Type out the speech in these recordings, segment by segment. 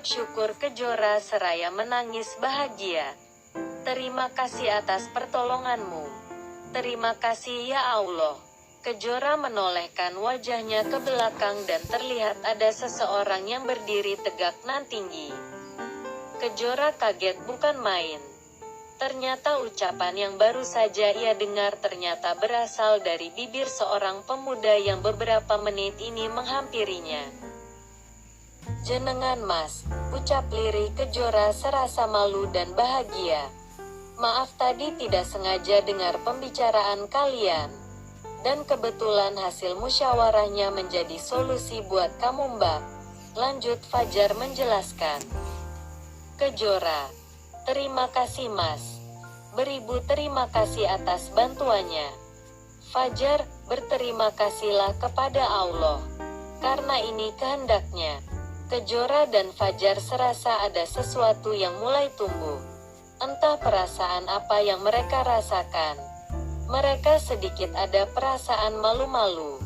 Ucap syukur Kejora seraya menangis bahagia. Terima kasih atas pertolonganmu. Terima kasih ya Allah. Kejora menolehkan wajahnya ke belakang dan terlihat ada seseorang yang berdiri tegak nan tinggi. Kejora kaget bukan main. Ternyata ucapan yang baru saja ia dengar ternyata berasal dari bibir seorang pemuda yang beberapa menit ini menghampirinya. Jenengan Mas, ucap lirih Kejora serasa malu dan bahagia. Maaf tadi tidak sengaja dengar pembicaraan kalian. Dan kebetulan hasil musyawarahnya menjadi solusi buat kamu Mbak. Lanjut Fajar menjelaskan. Kejora, terima kasih Mas. Beribu terima kasih atas bantuannya. Fajar, berterima kasihlah kepada Allah. Karena ini kehendaknya. Kejora dan Fajar serasa ada sesuatu yang mulai tumbuh. Entah perasaan apa yang mereka rasakan. Mereka sedikit ada perasaan malu-malu.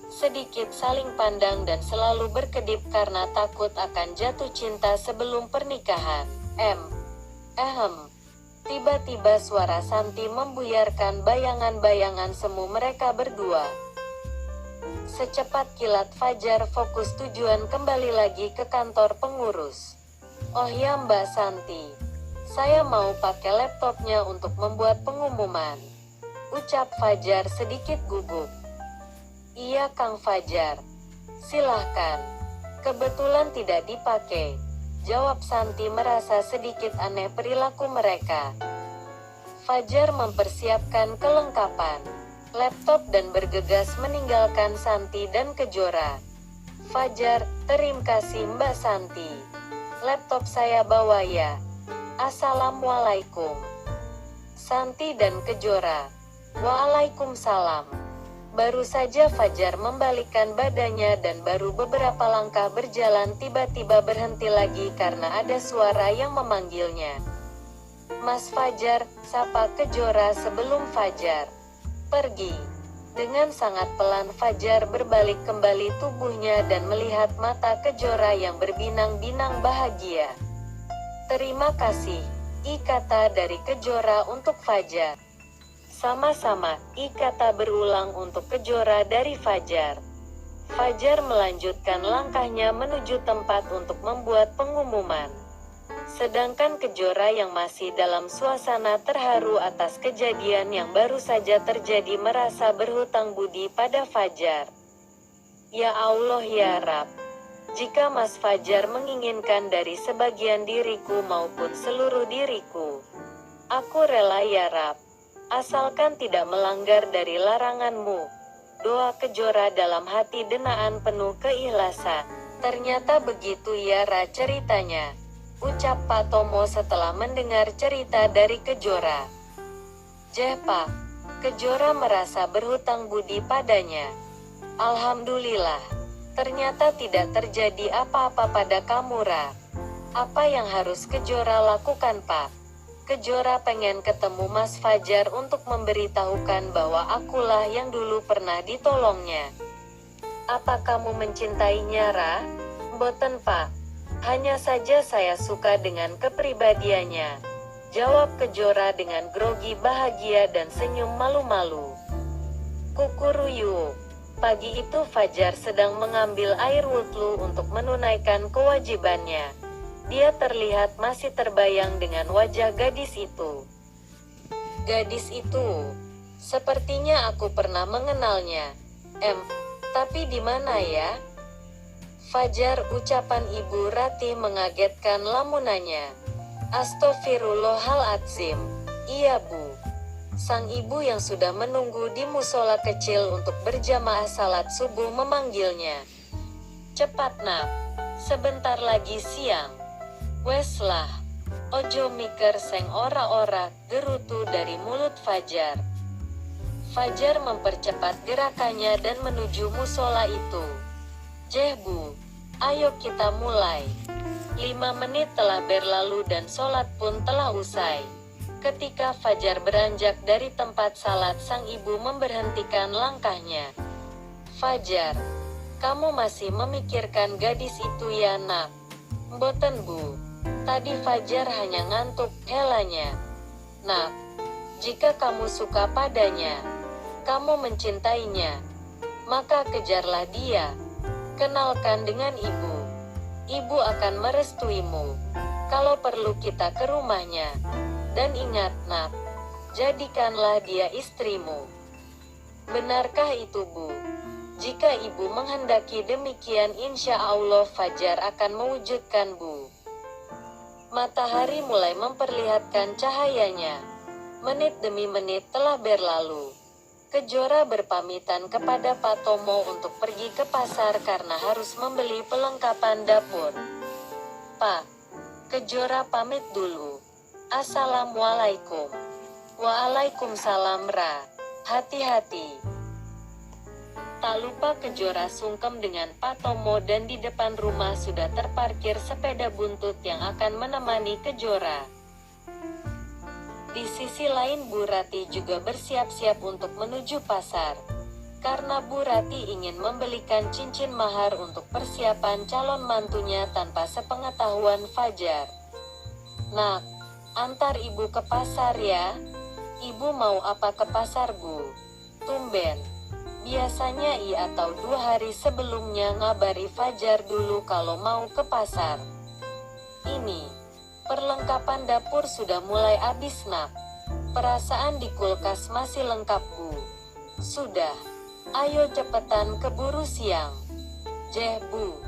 Sedikit saling pandang dan selalu berkedip karena takut akan jatuh cinta sebelum pernikahan. Tiba-tiba suara Santi membuyarkan bayangan-bayangan semu mereka berdua. Secepat kilat Fajar fokus tujuan kembali lagi ke kantor pengurus. Oh ya Mbak Santi, saya mau pakai laptopnya untuk membuat pengumuman. Ucap Fajar sedikit gugup. Iya Kang Fajar, silahkan. Kebetulan tidak dipakai. Jawab Santi merasa sedikit aneh perilaku mereka. Fajar mempersiapkan kelengkapan laptop dan bergegas meninggalkan Santi dan Kejora. Fajar, terima kasih Mbak Santi. Laptop saya bawa ya. Assalamualaikum. Santi dan Kejora. Waalaikumsalam. Baru saja Fajar membalikkan badannya dan baru beberapa langkah berjalan tiba-tiba berhenti lagi karena ada suara yang memanggilnya. Mas Fajar, sapa Kejora sebelum Fajar pergi. Dengan sangat pelan Fajar berbalik kembali tubuhnya dan melihat mata Kejora yang berbinang-binang bahagia. Terima kasih, kata dari Kejora untuk Fajar. Sama-sama, kata berulang untuk Kejora dari Fajar. Fajar melanjutkan langkahnya menuju tempat untuk membuat pengumuman. Sedangkan Kejora yang masih dalam suasana terharu atas kejadian yang baru saja terjadi merasa berhutang budi pada Fajar. Ya Allah ya Rab, jika Mas Fajar menginginkan dari sebagian diriku maupun seluruh diriku, aku rela ya Rab. Asalkan tidak melanggar dari laranganmu. Doa Kejora dalam hati denaan penuh keikhlasan. Ternyata begitu ya Ra ceritanya. Ucap Pak Tomo setelah mendengar cerita dari Kejora. Pak, Kejora merasa berhutang budi padanya. Alhamdulillah. Ternyata tidak terjadi apa-apa pada kamu Ra. Apa yang harus Kejora lakukan Pak? Kejora pengen ketemu Mas Fajar untuk memberitahukan bahwa akulah yang dulu pernah ditolongnya. Apa kamu mencintainya Ra? Mboten Pak. Hanya saja saya suka dengan kepribadiannya. Jawab Kejora dengan grogi bahagia dan senyum malu-malu. Kukuruyu. Pagi itu Fajar sedang mengambil air wudhu untuk menunaikan kewajibannya. Dia terlihat masih terbayang dengan wajah gadis itu. Gadis itu, sepertinya aku pernah mengenalnya. Tapi di mana ya? Fajar, ucapan Ibu Ratih mengagetkan lamunannya. Astaghfirullahaladzim. Iya Bu. Sang ibu yang sudah menunggu di musola kecil untuk berjamaah salat subuh memanggilnya. Cepat nak, sebentar lagi siang. Wes lah, ojo mikir seng ora-ora, gerutu dari mulut Fajar. Fajar mempercepat gerakannya dan menuju musola itu. Bu, ayo kita mulai. 5 menit telah berlalu dan sholat pun telah usai. Ketika Fajar beranjak dari tempat salat sang ibu memberhentikan langkahnya. Fajar, kamu masih memikirkan gadis itu ya nak? Mboten bu, tadi Fajar hanya ngantuk, helanya. Nak, jika kamu suka padanya, kamu mencintainya, maka kejarlah dia. Kenalkan dengan ibu. Ibu akan merestuimu. Kalau perlu kita ke rumahnya. Dan ingat nak, jadikanlah dia istrimu. Benarkah itu bu? Jika ibu menghendaki demikian, insya Allah Fajar akan mewujudkan bu. Matahari mulai memperlihatkan cahayanya. Menit demi menit telah berlalu. Kejora berpamitan kepada Pak Tomo untuk pergi ke pasar karena harus membeli perlengkapan dapur. Pak, Kejora pamit dulu. Assalamualaikum. Waalaikumsalam Ra. Hati-hati. Tak lupa Kejora sungkem dengan Pak Tomo dan di depan rumah sudah terparkir sepeda buntut yang akan menemani Kejora. Di sisi lain Bu Rati juga bersiap-siap untuk menuju pasar. Karena Bu Rati ingin membelikan cincin mahar untuk persiapan calon mantunya tanpa sepengetahuan Fajar. Nak, antar ibu ke pasar ya. Ibu mau apa ke pasar bu? Tumben. Biasanya atau 2 hari sebelumnya ngabari Fajar dulu kalau mau ke pasar. Ini, perlengkapan dapur sudah mulai habis nak. Perasaan di kulkas masih lengkap bu. Sudah, ayo cepetan keburu siang. Jeh bu.